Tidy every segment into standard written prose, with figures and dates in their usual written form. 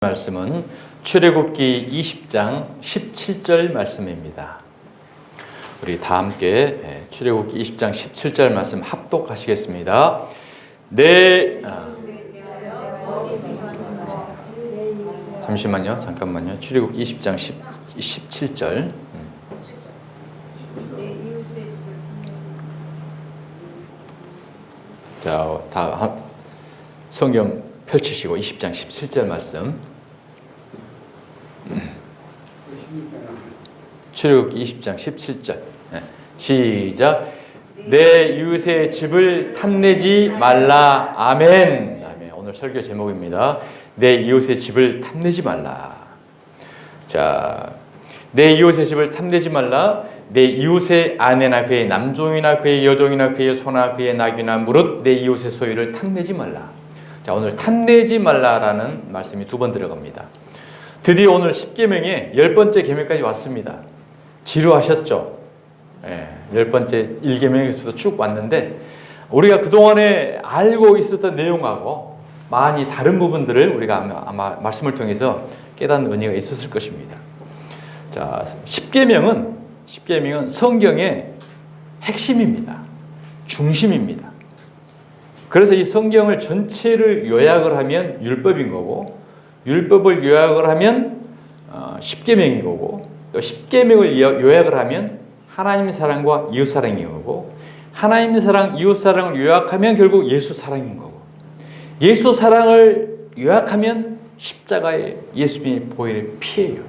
말씀은 출애굽기 20장 17절 말씀입니다. 우리 다 함께 출애굽기 20장 17절 말씀 합독하시겠습니다. 잠시만요. 잠깐만요. 출애굽기 20장 17절. 자, 다 성경 펼치시고 20장 17절 말씀. 출애굽기 20장 17절. 시작. 내 이웃의 집을 탐내지 말라. 아멘. 아멘. 오늘 설교 제목입니다. 내 이웃의 집을 탐내지 말라. 자, 내 이웃의 집을 탐내지 말라. 내 이웃의 아내나 그의 남종이나 그의 여종이나 그의 소나 그의 낙이나 무릇 내 이웃의 소유를 탐내지 말라. 자, 오늘 탐내지 말라라는 말씀이 두 번 들어갑니다. 드디어 오늘 10계명의 10번째 계명까지 왔습니다. 지루하셨죠? 10번째 1계명에서부터 쭉 왔는데 우리가 그동안에 알고 있었던 내용하고 많이 다른 부분들을 우리가 아마 말씀을 통해서 깨닫는 은혜가 있었을 것입니다. 자, 10계명은 성경의 핵심입니다. 중심입니다. 그래서 이 성경을 전체를 요약을 하면 율법인 거고, 율법을 요약을 하면 10계명인 거고, 또 10계명을 요약을 하면 하나님의 사랑과 이웃 사랑인 거고, 하나님의 사랑, 이웃 사랑을 요약하면 결국 예수 사랑인 거고, 예수 사랑을 요약하면 십자가의 예수님이 보혈의 피예요.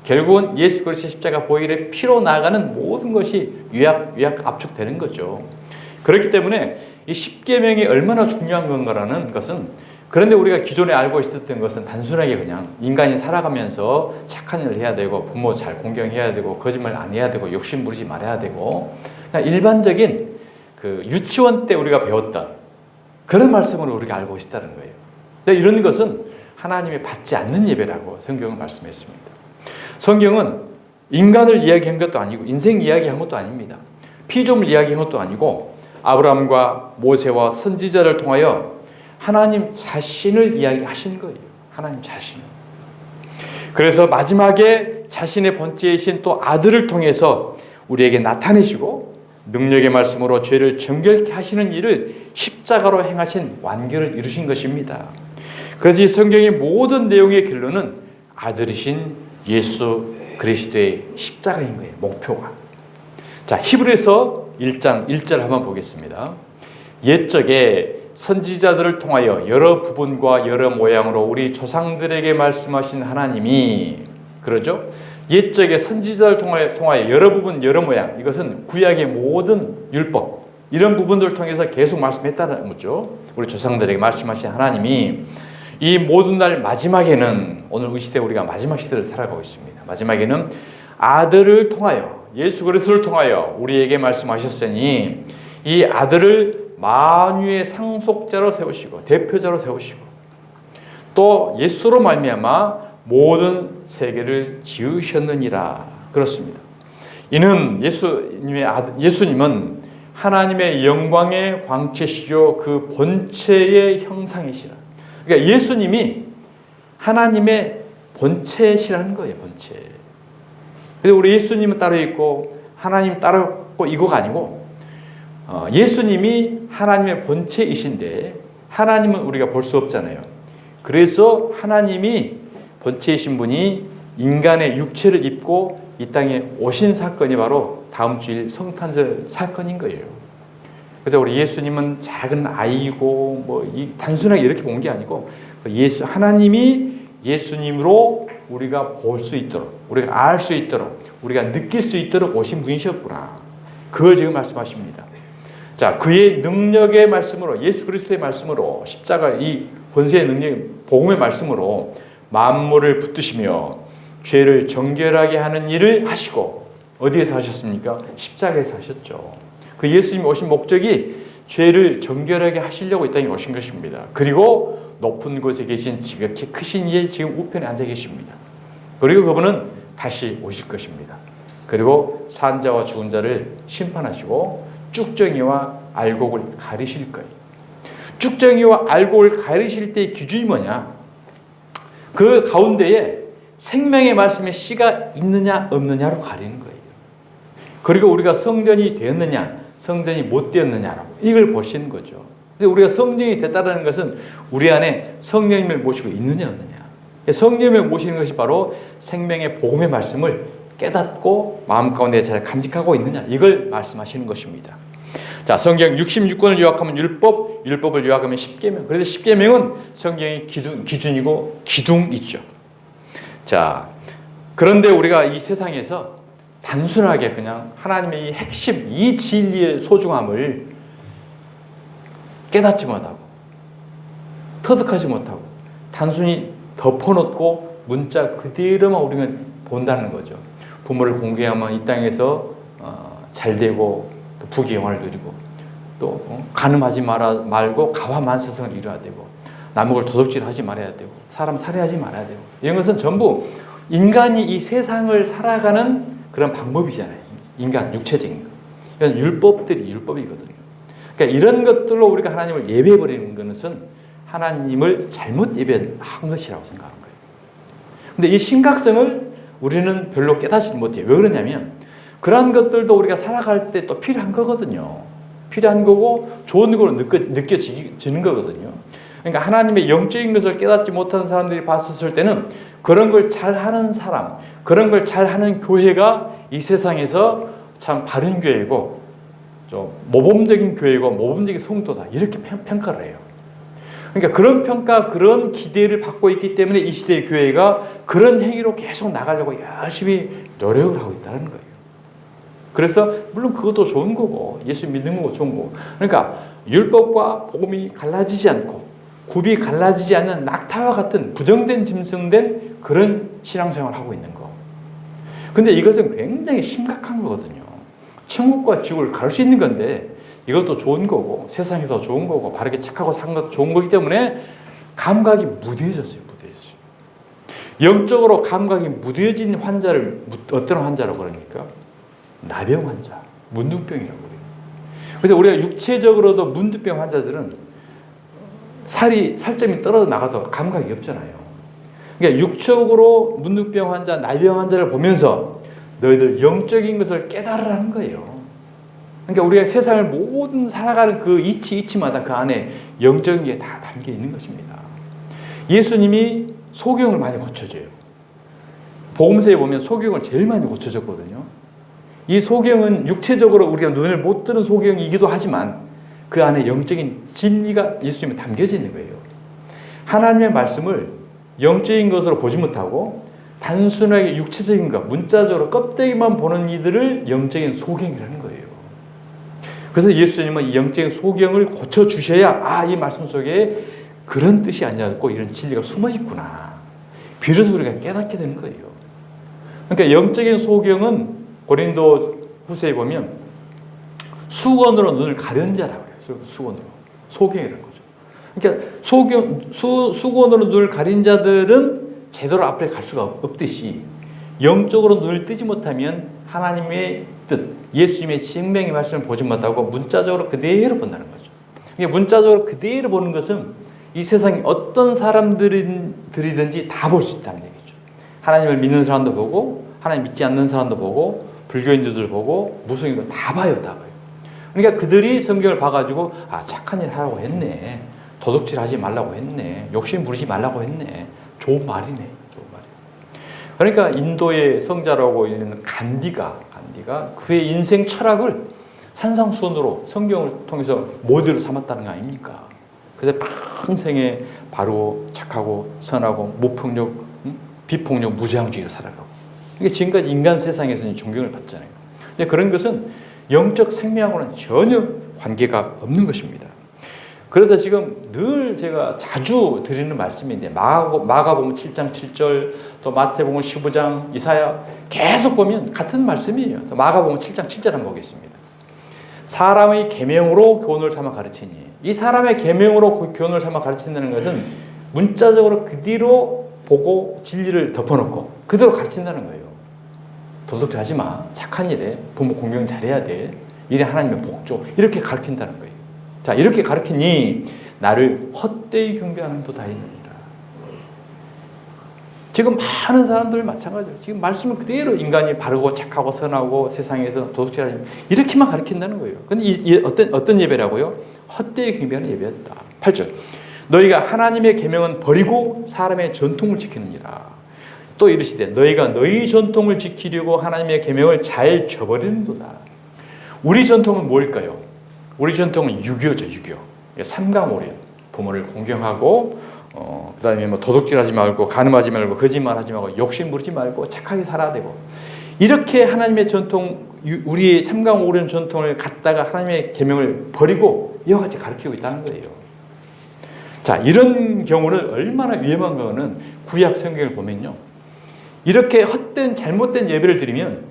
결국은 예수 그리스도의 십자가 보혈의 피로 나아가는 모든 것이 요약 압축되는 거죠. 그렇기 때문에 이 10계명이 얼마나 중요한 건가라는 것은, 그런데 우리가 기존에 알고 있었던 것은 단순하게 그냥 인간이 살아가면서 착한 일을 해야 되고, 부모 잘 공경해야 되고, 거짓말 안 해야 되고, 욕심 부리지 말아야 되고, 그냥 일반적인 그 유치원 때 우리가 배웠던 그런 말씀으로 우리가 알고 있다는 거예요. 근데 이런 것은 하나님이 받지 않는 예배라고 성경은 말씀했습니다. 성경은 인간을 이야기한 것도 아니고, 인생 이야기한 것도 아닙니다. 피조물 이야기한 것도 아니고, 아브라함과 모세와 선지자를 통하여 하나님 자신을 이야기하신 거예요. 하나님 자신. 그래서 마지막에 자신의 번째이신 또 아들을 통해서 우리에게 나타내시고 능력의 말씀으로 죄를 정결케 하시는 일을 십자가로 행하신 완결을 이루신 것입니다. 그래서 이 성경의 모든 내용의 결론은 아들이신 예수 그리스도의 십자가인 거예요. 목표가. 자, 히브리서 1장 1절 한번 보겠습니다. 옛적에 선지자들을 통하여 여러 부분과 여러 모양으로 우리 조상들에게 말씀하신 하나님이, 그러죠? 옛적에 선지자를 통하여 여러 부분 여러 모양, 이것은 구약의 모든 율법, 이런 부분들을 통해서 계속 말씀했다는 거죠. 우리 조상들에게 말씀하신 하나님이 이 모든 날 마지막에는, 오늘 이 시대 우리가 마지막 시대를 살아가고 있습니다. 마지막에는 아들을 통하여, 예수 그리스도를 통하여 우리에게 말씀하셨으니 이 아들을 만유의 상속자로 세우시고 대표자로 세우시고 또 예수로 말미암아 모든 세계를 지으셨느니라. 그렇습니다. 이는 예수님은 하나님의 영광의 광채시죠. 그 본체의 형상이시라. 그러니까 예수님이 하나님의 본체시라는 거예요. 본체. 그래서 우리 예수님은 따로 있고 하나님 따로 있고 이거가 아니고, 예수님이 하나님의 본체이신데 하나님은 우리가 볼 수 없잖아요. 그래서 하나님이 본체이신 분이 인간의 육체를 입고 이 땅에 오신 사건이 바로 다음 주일 성탄절 사건인 거예요. 그래서 우리 예수님은 작은 아이고 단순하게 이렇게 본 게 아니고, 하나님이 예수님으로 우리가 볼 수 있도록, 우리가 알 수 있도록, 우리가 느낄 수 있도록 오신 분이셨구나. 그걸 지금 말씀하십니다. 자, 그의 능력의 말씀으로, 예수 그리스도의 말씀으로, 십자가 이 권세의 능력, 복음의 말씀으로 만물을 붙드시며 죄를 정결하게 하는 일을 하시고, 어디에서 하셨습니까? 십자가에서 하셨죠. 그 예수님이 오신 목적이 죄를 정결하게 하시려고 이 땅에 오신 것입니다. 그리고 높은 곳에 계신 지극히 크신 이의 지금 우편에 앉아 계십니다. 그리고 그분은 다시 오실 것입니다. 그리고 산자와 죽은 자를 심판하시고 쭉정이와 알곡을 가리실 거예요. 쭉정이와 알곡을 가리실 때의 기준이 뭐냐? 그 가운데에 생명의 말씀의 씨가 있느냐 없느냐로 가리는 거예요. 그리고 우리가 성전이 되었느냐 성전이 못 되었느냐라고 이걸 보시는 거죠. 그래서 우리가 성전이 됐다는 것은 우리 안에 성령님을 모시고 있느냐 없느냐. 성령님을 모시는 것이 바로 생명의 복음의 말씀을 깨닫고 마음 가운데 잘 간직하고 있느냐 이걸 말씀하시는 것입니다. 자, 성경 66권을 요약하면 율법, 율법을 요약하면 십계명. 그래서 십계명은 성경의 기준이고 기둥이죠. 자, 그런데 우리가 이 세상에서 단순하게 그냥 하나님의 이 핵심, 이 진리의 소중함을 깨닫지 못하고 터득하지 못하고 단순히 덮어놓고 문자 그대로만 우리는 본다는 거죠. 부모를 공경하면 이 땅에서 잘 되고 또 부귀 영화를 누리고 또 간음하지 말고 가화만사성을 이루어야 되고 남을 도둑질하지 말아야 되고 사람 살해하지 말아야 되고 이런 것은 전부 인간이 이 세상을 살아가는 그런 방법이잖아요. 인간 육체적인 거. 이건 율법이거든요. 그러니까 이런 것들로 우리가 하나님을 예배해버리는 것은 하나님을 잘못 예배한 것이라고 생각하는 거예요. 근데 이 심각성을 우리는 별로 깨닫지 못해요. 왜 그러냐면 그러한 것들도 우리가 살아갈 때 또 필요한 거거든요. 필요한 거고 좋은 거로 느껴지는 거거든요. 그러니까 하나님의 영적인 것을 깨닫지 못한 사람들이 봤었을 때는 그런 걸 잘하는 사람, 그런 걸 잘하는 교회가 이 세상에서 참 바른 교회고 좀 모범적인 교회고 모범적인 성도다 이렇게 평가를 해요. 그러니까 그런 평가, 그런 기대를 받고 있기 때문에 이 시대의 교회가 그런 행위로 계속 나가려고 열심히 노력을 하고 있다는 거예요. 그래서 물론 그것도 좋은 거고 예수 믿는 거고 좋은 거고 그러니까 율법과 복음이 갈라지지 않고 굽이 갈라지지 않는 낙타와 같은 부정된 짐승된 그런 신앙생활을 하고 있는 거. 근데 이것은 굉장히 심각한 거거든요. 천국과 지옥을 갈 수 있는 건데 이것도 좋은 거고 세상이 더 좋은 거고 바르게 착하고 산 것도 좋은 거기 때문에 감각이 무뎌졌어요. 영적으로 감각이 무뎌진 환자를 어떤 환자라고 그러니까 나병 환자, 문둥병이라고 그래요. 그래서 우리가 육체적으로도 문둥병 환자들은 살점이 떨어져 나가도 감각이 없잖아요. 그러니까 육적으로 문둥병 환자, 나병 환자를 보면서 너희들 영적인 것을 깨달으라는 거예요. 그러니까 우리가 세상을 모든 살아가는 그 이치마다 그 안에 영적인 게 다 담겨 있는 것입니다. 예수님이 소경을 많이 고쳐줘요. 복음서에 보면 소경을 제일 많이 고쳐줬거든요. 이 소경은 육체적으로 우리가 눈을 못 뜨는 소경이기도 하지만 그 안에 영적인 진리가 예수님에 담겨져 있는 거예요. 하나님의 말씀을 영적인 것으로 보지 못하고 단순하게 육체적인 것, 문자적으로 껍데기만 보는 이들을 영적인 소경이라는 거예요. 그래서 예수님은 이 영적인 소경을 고쳐주셔야 이 말씀 속에 그런 뜻이 아니었고 이런 진리가 숨어있구나. 비로소 우리가 깨닫게 되는 거예요. 그러니까 영적인 소경은 고린도 후서에 보면 수건으로 눈을 가려는 자라고 해요. 수건으로. 소경이라는 거죠. 그러니까 수건으로 눈을 가린 자들은 제대로 앞에 갈 수가 없듯이 영적으로 눈을 뜨지 못하면 하나님의 뜻, 예수님의 생명의 말씀을 보지 못하고 문자적으로 그대로 본다는 거죠. 그러니까 문자적으로 그대로 보는 것은 이 세상에 어떤 사람들이든지 다 볼 수 있다는 얘기죠. 하나님을 믿는 사람도 보고 하나님 믿지 않는 사람도 보고 불교인들도 보고 무슬림도 다 봐요. 그러니까 그들이 성경을 봐가지고 착한 일 하라고 했네. 도둑질 하지 말라고 했네. 욕심 부리지 말라고 했네. 좋은 말이네. 그러니까 인도의 성자라고 있는 간디가 그의 인생 철학을 산상수훈으로 성경을 통해서 모델로 삼았다는 거 아닙니까? 그래서 평생에 바로 착하고 선하고 무폭력, 비폭력, 무제한주의로 살아가고 이게 지금까지 인간 세상에서는 존경을 받잖아요. 근데 그런 것은 영적 생명하고는 전혀 관계가 없는 것입니다. 그래서 지금 늘 제가 자주 드리는 말씀인데 마가복음 7장 7절 또 마태복음 15장 이사야 계속 보면 같은 말씀이에요. 마가복음 7장 7절 한번 보겠습니다. 사람의 계명으로 교훈을 삼아 가르치니 이 사람의 계명으로 교훈을 삼아 가르친다는 것은 문자적으로 그대로 보고 진리를 덮어놓고 그대로 가르친다는 거예요. 도둑질 하지 마. 착한 일에 부모 공경 잘해야 돼. 이래 하나님의 복조. 이렇게 가르친다는 거예요. 자, 이렇게 가르치니 나를 헛되이 경배하는 도 다 있느니라. 지금 많은 사람들 마찬가지예요. 지금 말씀을 그대로 인간이 바르고 착하고 선하고 세상에서 도덕질하지 이렇게만 가르친다는 거예요. 근데 어떤 예배라고요? 헛되이 경배하는 예배였다. 8절. 너희가 하나님의 계명은 버리고 사람의 전통을 지키느니라. 또 이르시되 너희가 너희 전통을 지키려고 하나님의 계명을 잘 저버리는도다. 우리 전통은 뭘까요? 우리 전통은 유교죠, 유교. 삼가모략. 부모를 공경하고 그다음에 뭐 도둑질하지 말고 간음하지 말고 거짓말하지 말고 욕심 부리지 말고 착하게 살아야 되고 이렇게 하나님의 전통 우리의 삼가모략 전통을 갖다가 하나님의 계명을 버리고 이와 같이 가르치고 있다는 거예요. 자, 이런 경우는 얼마나 위험한가는 구약 성경을 보면요. 이렇게 헛된 잘못된 예배를 드리면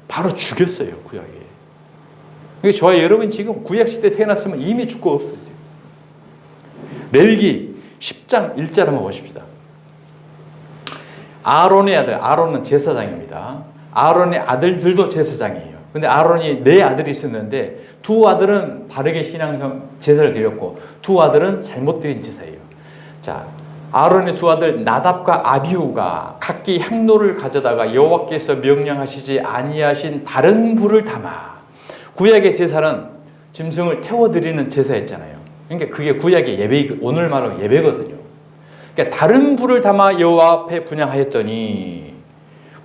바로 죽였어요, 구약에. 그러니까 저와 여러분 지금 구약 시대에 태어났으면 이미 죽고 없어요. 레위기 10장 1절 한번 보십시다. 아론의 아들, 아론은 제사장입니다. 아론의 아들들도 제사장이에요. 근데 아론이 4아들이 있었는데 2아들은 바르게 신앙 제사를 드렸고 2아들은 잘못 드린 제사예요. 자, 아론의 2아들 나답과 아비후가 각기 향로를 가져다가 여호와께서 명령하시지 아니하신 다른 불을 담아. 구약의 제사는 짐승을 태워드리는 제사였잖아요. 그러니까 그게 구약의 예배, 오늘 말로 예배거든요. 그러니까 다른 불을 담아 여호와 앞에 분향하였더니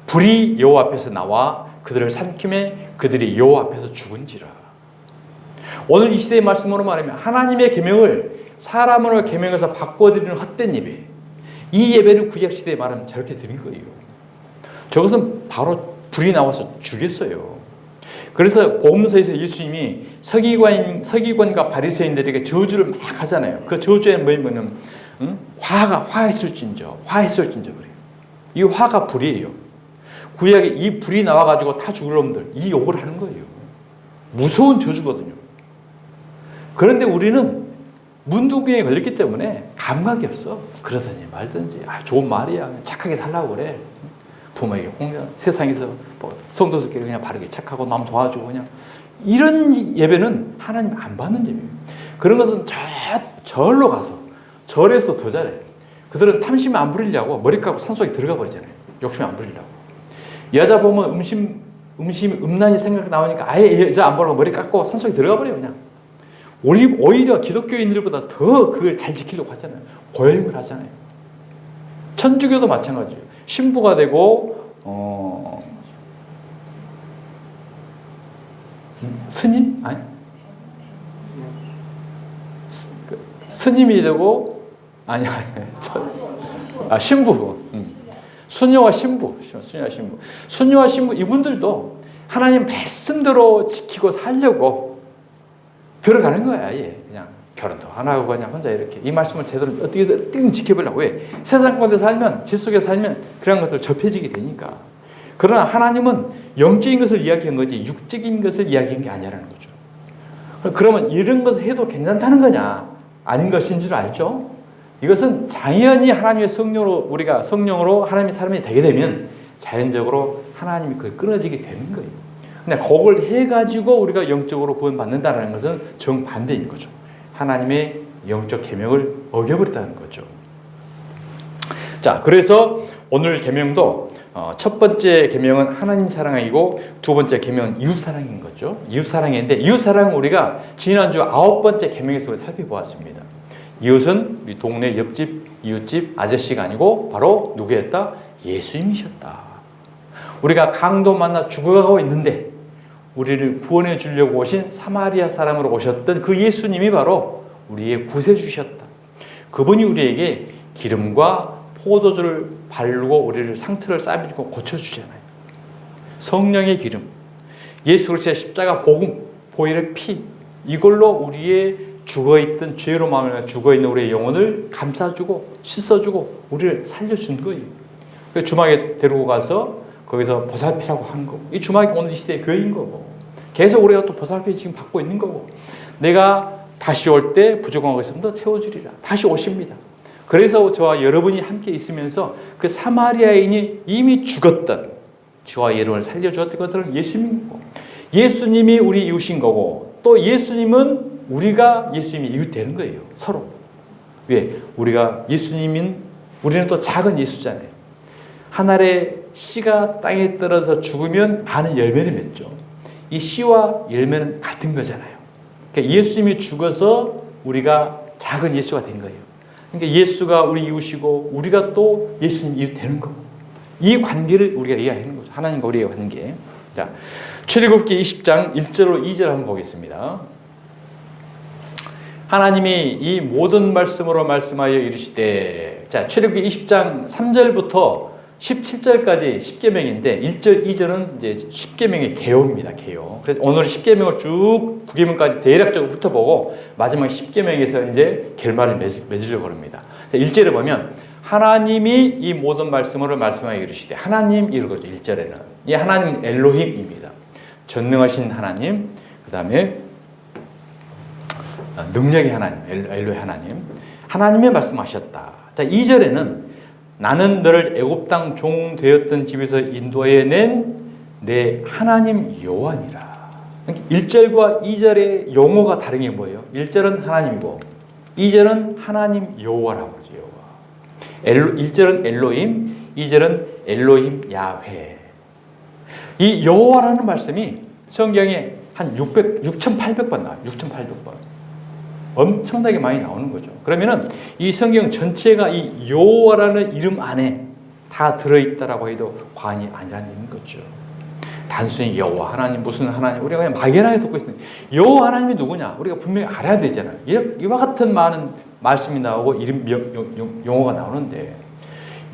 불이 여호와 앞에서 나와 그들을 삼킴에 그들이 여호와 앞에서 죽은지라. 오늘 이 시대의 말씀으로 말하면 하나님의 계명을 사람으로 계명해서 바꿔드리는 헛된 예배, 이 예배를 구약 시대에 말하면 저렇게 드린 거예요. 저것은 바로 불이 나와서 죽였어요. 그래서 복음서에서 예수님이 서기관과 바리새인들에게 저주를 막 하잖아요. 그 저주에는 뭐냐면 화했을진저 그래요. 이 화가 불이에요. 구약에 이 불이 나와가지고 타 죽을 놈들 이 욕을 하는 거예요. 무서운 저주거든요. 그런데 우리는 문둥병에 걸렸기 때문에 감각이 없어. 그러더니 말든지 좋은 말이야. 그냥 착하게 살라고 그래. 부모에게 공경, 세상에서 뭐 성도들끼리 그냥 바르게 착하고 남 도와주고 그냥 이런 예배는 하나님 안 받는 예배예요. 그런 것은 절로 가서 절에서 더 잘해. 그들은 탐심 안 부리려고 머리 깎고 산속에 들어가 버리잖아요. 욕심 안 부리려고. 여자 보면 음란이 생각 나오니까 아예 여자 안 보려고 머리 깎고 산속에 들어가 버려요. 그냥. 오히려 기독교인들보다 더 그걸 잘 지키려고 하잖아요. 고행을 하잖아요. 천주교도 마찬가지예요. 신부가 되고 스님? 아니 스님이 되고 신부. 수녀와 신부 이분들도 하나님 말씀대로 지키고 살려고 들어가는 거야. 그냥 결혼도 안 하고 그냥 혼자 이렇게 이 말씀을 제대로 어떻게든 지켜보려고. 왜? 세상 가운데 살면 질 속에 살면 그런 것을 접해지게 되니까. 그러나 하나님은 영적인 것을 이야기한 거지 육적인 것을 이야기한 게 아니라는 거죠. 그러면 이런 것을 해도 괜찮다는 거냐? 아닌 것인 줄 알죠? 이것은 당연히 하나님의 성령으로 우리가 성령으로 하나님의 사람이 되게 되면 자연적으로 하나님이 그걸 끊어지게 되는 거예요. 근데 그걸 해가지고 우리가 영적으로 구원받는다는 것은 정반대인 거죠. 하나님의 영적 계명을 어겨버렸다는 거죠. 자, 그래서 오늘 계명도 첫 번째 계명은 하나님 사랑이고 두 번째 계명은 이웃 사랑인 거죠. 이웃 사랑인데 이웃 사랑은 우리가 지난주 9번째 계명에서 살펴보았습니다. 이웃은 우리 동네 옆집, 이웃집 아저씨가 아니고 바로 누구였다? 예수님이셨다. 우리가 강도 만나 죽어가고 있는데 우리를 구원해 주려고 오신 사마리아 사람으로 오셨던 그 예수님이 바로 우리의 구세주셨다. 그분이 우리에게 기름과 포도주를 바르고 우리를 상처를 싸매주고 고쳐주잖아요. 성령의 기름, 예수 그리스도의 십자가 복음, 보혈의 피, 이걸로 우리의 죽어있던 죄로 마음에 죽어있는 우리의 영혼을 감싸주고 씻어주고 우리를 살려준 거예요. 그래서 주막에 데리고 가서 거기서 보살피라고 한 거고, 이 주막이 오늘 이 시대의 교회인 거고, 계속 우리가 또 보살피 지금 받고 있는 거고, 내가 다시 올 때 부족한 것이 있으면 더 채워주리라. 다시 오십니다. 그래서 저와 여러분이 함께 있으면서 그 사마리아인이 이미 죽었던 저와 여러분을 살려주었던 것들은 예수님이고, 예수님이 우리 이웃인 거고, 또 예수님은 우리가 예수님이 이웃 되는 거예요. 서로. 왜? 우리가 예수님인, 우리는 또 작은 예수잖아요. 한 알의 씨가 땅에 떨어져 죽으면 많은 열매를 맺죠. 이 씨와 열매는 같은 거잖아요. 그러니까 예수님이 죽어서 우리가 작은 예수가 된 거예요. 그러니까 예수가 우리 이웃이고 우리가 또 예수님 이웃 되는 거고, 이 관계를 우리가 이해하는 거죠. 하나님과 우리의 관계. 자, 출애굽기 20장 1절로 2절 한번 보겠습니다. 하나님이 이 모든 말씀으로 말씀하여 이르시되, 자, 출애굽기 20장 3절부터 17절까지 10계명인데 1절, 2절은 이제 10계명의 개요입니다. 개요. 그래서 오늘 10계명을 쭉 9계명까지 대략적으로 훑어보고 마지막 10계명에서 이제 결말을 맺으려고 합니다. 1절에 보면 하나님이 이 모든 말씀으로 말씀하여 이르시되, 하나님 이러거죠. 1절에는 이 하나님은 엘로힘입니다. 전능하신 하나님, 그 다음에 능력의 하나님, 엘로의 하나님, 하나님이 말씀하셨다. 자, 2절에는 나는 너를 애굽 땅 종 되었던 집에서 인도해 낸 내 하나님 여호와니라. 1절과 2절의 용어가 다른 게 뭐예요? 1절은 하나님이고 2절은 하나님 여호와라고 하죠. 여호와. 1절은 엘로힘, 2절은 엘로힘 야훼. 이 여호와라는 말씀이 성경에 한 6,800번 나와요. 6,800번. 엄청나게 많이 나오는 거죠. 그러면은 이 성경 전체가 이 여호와라는 이름 안에 다 들어있다라고 해도 과언이 아니라는 거죠. 단순히 여호와 하나님, 무슨 하나님, 우리가 그냥 막연하게 듣고 있습니다. 여호와 하나님이 누구냐? 우리가 분명히 알아야 되잖아요. 이와 같은 많은 말씀이 나오고 이름 용어가 나오는데,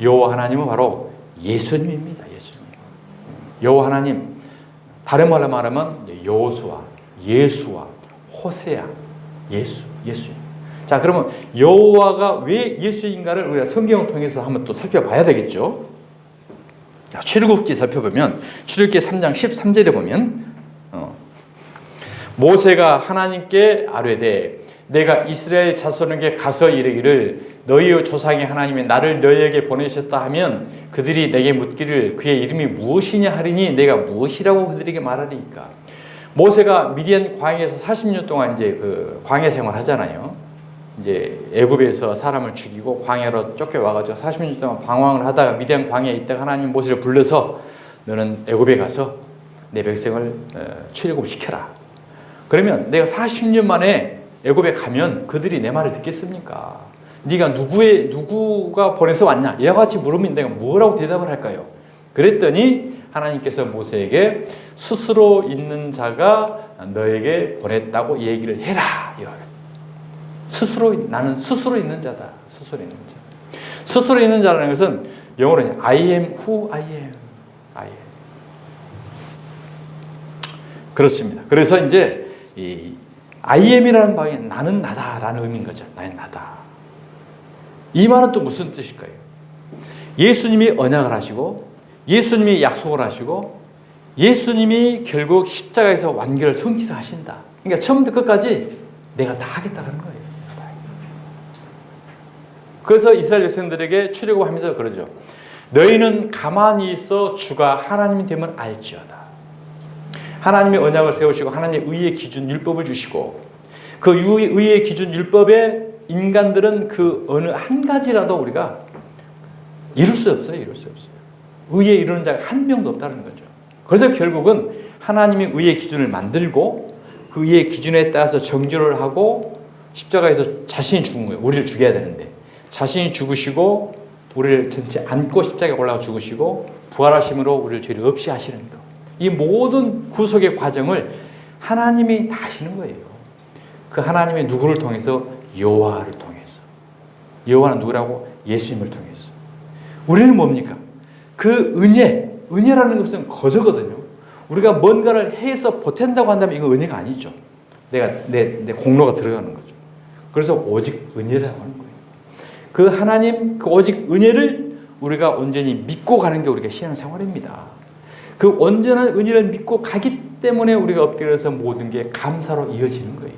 여호와 하나님은 바로 예수님입니다. 예수님. 여호와 하나님, 다른 말로 말하면 여호수아, 예수와 호세아, 예수. 자, 그러면 여호와가 왜 예수인가를 우리가 성경을 통해서 한번 또 살펴봐야 되겠죠. 자, 출애굽기 살펴보면 출애굽기 3장 13절에 보면 모세가 하나님께 아뢰되 내가 이스라엘 자손에게 가서 이르기를 너희의 조상의 하나님이 나를 너희에게 보내셨다 하면 그들이 내게 묻기를 그의 이름이 무엇이냐 하리니 내가 무엇이라고 그들에게 말하리까. 모세가 미디안 광야에서 40년 동안 이제 그 광야 생활 하잖아요. 이제 애굽에서 사람을 죽이고 광야로 쫓겨와가지고 40년 동안 방황을 하다가 미디안 광야에 있다가 하나님 모세를 불러서 너는 애굽에 가서 내 백성을 출애굽시켜라. 그러면 내가 40년 만에 애굽에 가면 그들이 내 말을 듣겠습니까? 네가 누구가 보내서 왔냐? 이와 같이 물으면 내가 뭐라고 대답을 할까요? 그랬더니 하나님께서 모세에게 스스로 있는 자가 너에게 보냈다고 얘기를 해라. 나는 스스로 있는 자다. 스스로 있는 자. 스스로 있는 자라는 것은 영어로는 I am who I am. 그렇습니다. 그래서 이제 이 I am이라는 방에 나는 나다라는 의미인 거죠. 나는 나다. 이 말은 또 무슨 뜻일까요? 예수님이 언약을 하시고 예수님이 약속을 하시고 예수님이 결국 십자가에서 완결을 성취하신다. 그러니까 처음부터 끝까지 내가 다 하겠다는 거예요. 그래서 이스라엘 백성들에게 출애굽하면서 그러죠. 너희는 가만히 있어 주가 하나님이 되면 알지어다. 하나님의 언약을 세우시고 하나님의 의의 기준 율법을 주시고 그 의의 기준 율법에 인간들은 그 어느 한 가지라도 우리가 이룰 수 없어요. 의에 이루는 자가 한 명도 없다는 거죠. 그래서 결국은 하나님이 의의 기준을 만들고 그 의의 기준에 따라서 정죄를 하고 십자가에서 자신이 죽은 거예요. 우리를 죽여야 되는데 자신이 죽으시고 우리를 전체 안고 십자가에 올라가 죽으시고 부활하심으로 우리를 죄를 없이 하시는 거. 이 모든 구속의 과정을 하나님이 다 하시는 거예요. 그 하나님의 누구를 통해서? 여호와를 통해서. 여호와는 누구라고? 예수님을 통해서. 우리는 뭡니까? 그 은혜라는 것은 거저거든요. 우리가 뭔가를 해서 보탠다고 한다면 이건 은혜가 아니죠. 내 공로가 들어가는 거죠. 그래서 오직 은혜라고 하는 거예요. 그 하나님, 그 오직 은혜를 우리가 온전히 믿고 가는 게 우리가 신앙생활입니다. 그 온전한 은혜를 믿고 가기 때문에 우리가 엎드려서 모든 게 감사로 이어지는 거예요.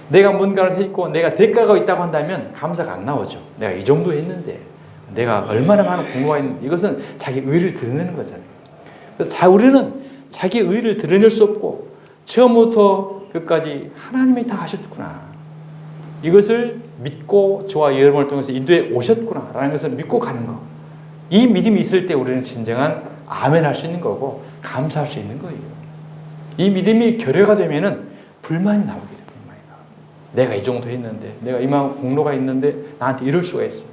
내가 뭔가를 했고 내가 대가가 있다고 한다면 감사가 안 나오죠. 내가 이 정도 했는데 내가 얼마나 많은 공부가 있는데 이것은 자기 의를 드러내는 거잖아요. 그래서 우리는 자기 의를 드러낼 수 없고 처음부터 끝까지 하나님이 다 하셨구나. 이것을 믿고 저와 여러분을 통해서 인도에 오셨구나 라는 것을 믿고 가는 거. 이 믿음이 있을 때 우리는 진정한 아멘 할 수 있는 거고 감사할 수 있는 거예요. 이 믿음이 결여가 되면은 불만이 나오게 돼요. 내가 이 정도 했는데, 내가 이만한 공로가 있는데 나한테 이럴 수가 있어.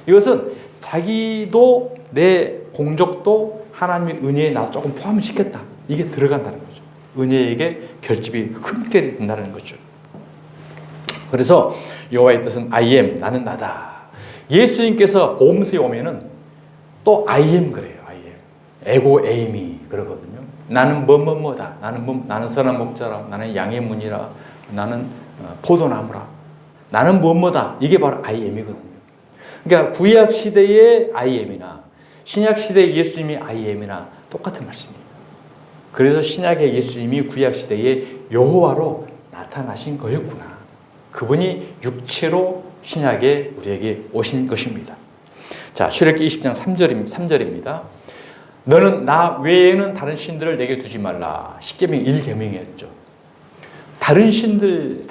이것은 자기도 내 공적도 하나님의 은혜에 나 조금 포함을 시켰다. 이게 들어간다는 거죠. 은혜에게 결집이 흠결이 된다는 거죠. 그래서 여호와의 뜻은 I am, 나는 나다. 예수님께서 보험수에 오면은 또 I am 그래요. I am. 에고 에이미 그러거든요. 나는 뭐뭐뭐다. 나는 선한 목자라. 나는 양의 문이라. 나는 포도나무라. 나는 뭐뭐다. 이게 바로 I am이거든요. 그러니까 구약 시대의 I am이나 신약 시대의 예수님이 I am이나 똑같은 말씀이에요. 그래서 신약의 예수님이 구약 시대의 여호와로 나타나신 거였구나. 그분이 육체로 신약에 우리에게 오신 것입니다. 자, 출애굽기 20장 3절입니다. 너는 나 외에는 다른 신들을 내게 두지 말라. 십계명 1계명이었죠. 다른 신들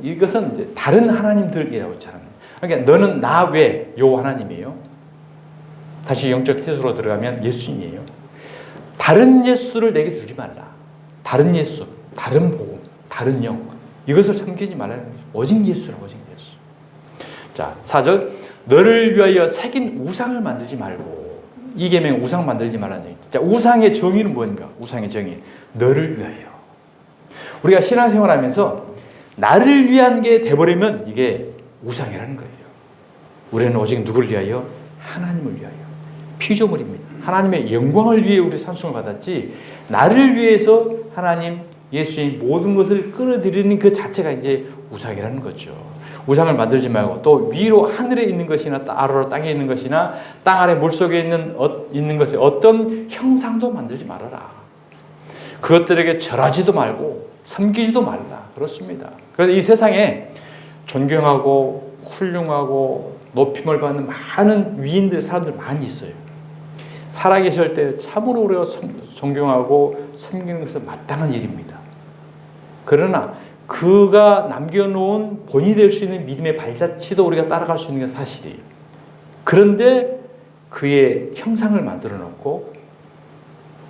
이것은 이제 다른 하나님들이라고 했잖아요. 그러니까 너는 나 외 여호와 하나님이에요. 다시 영적 해수로 들어가면 예수님이에요. 다른 예수를 내게 두지 말라. 다른 예수, 다른 복음, 다른 영 이것을 섬기지 말라는 거죠. 오직 예수라, 오직 예수. 자, 4절 너를 위하여 새긴 우상을 만들지 말고 이 계명 우상 만들지 말라는 얘기. 자, 우상의 정의는 뭔가? 우상의 정의 너를 위하여. 우리가 신앙생활하면서 나를 위한 게 돼버리면 이게 우상이라는 거예요. 우리는 오직 누구를 위하여? 하나님을 위하여. 피조물입니다. 하나님의 영광을 위해 우리 산송을 받았지 나를 위해서 하나님 예수의 모든 것을 끌어들이는 그 자체가 이제 우상이라는 거죠. 우상을 만들지 말고 또 위로 하늘에 있는 것이나 아래로 땅에 있는 것이나 땅 아래 물속에 있는 것에 어떤 형상도 만들지 말아라. 그것들에게 절하지도 말고 섬기지도 말라. 그렇습니다. 그래서 이 세상에 존경하고 훌륭하고 높임을 받는 많은 위인들, 사람들 많이 있어요. 살아계실 때 참으로 우리가 존경하고 섬기는 것은 마땅한 일입니다. 그러나 그가 남겨놓은 본이 될 수 있는 믿음의 발자취도 우리가 따라갈 수 있는 게 사실이에요. 그런데 그의 형상을 만들어 놓고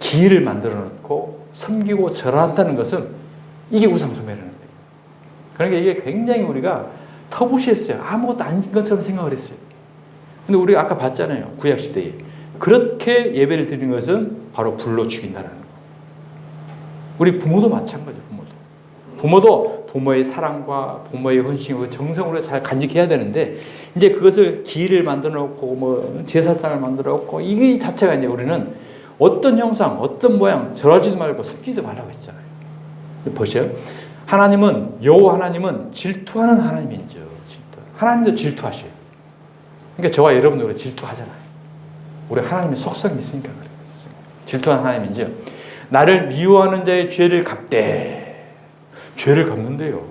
기회를 만들어 놓고 섬기고 절한다는 것은 이게 우상숭배라는 거예요. 그러니까 이게 굉장히 우리가 터부시했어요. 아무것도 아닌 것처럼 생각을 했어요. 근데 우리가 아까 봤잖아요. 구약시대에. 그렇게 예배를 드리는 것은 바로 불로 죽인다는 거예요. 우리 부모도 마찬가지예요. 부모도 부모의 사랑과 부모의 헌신과 정성으로 잘 간직해야 되는데 이제 그것을 기회를 만들어 놓고 뭐 제사상을 만들어 놓고 이 자체가 이제 우리는 어떤 형상, 어떤 모양 절하지도 말고 섬기지도 말라고 했잖아요. 보세요. 하나님은 여호와 하나님은 질투하는 하나님이죠. 하나님도 질투하셔요. 그러니까 저와 여러분도 우리 질투하잖아요. 우리 하나님의 속성이 있으니까 그래요. 질투하는 하나님인지요. 나를 미워하는 자의 죄를 갚되 죄를 갚는데요.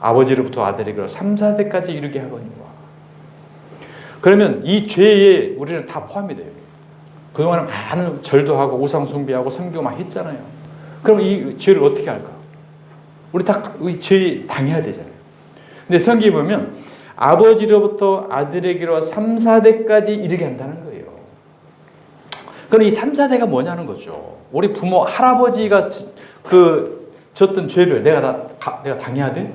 아버지로부터 아들에게로 3, 4대까지 이르게 하거니와. 그러면 이 죄에 우리는 다 포함이 돼요. 그동안은 많은 절도 하고 우상 숭배하고 섬기고 막 했잖아요. 그럼 이 죄를 어떻게 할까? 우리 다 이 죄 당해야 되잖아요. 근데 성경에 보면 아버지로부터 아들에게로 3, 4대까지 이르게 한다는 거예요. 그럼 이 3, 4대가 뭐냐는 거죠. 우리 부모 할아버지가 졌던 죄를 내가 당해야 돼?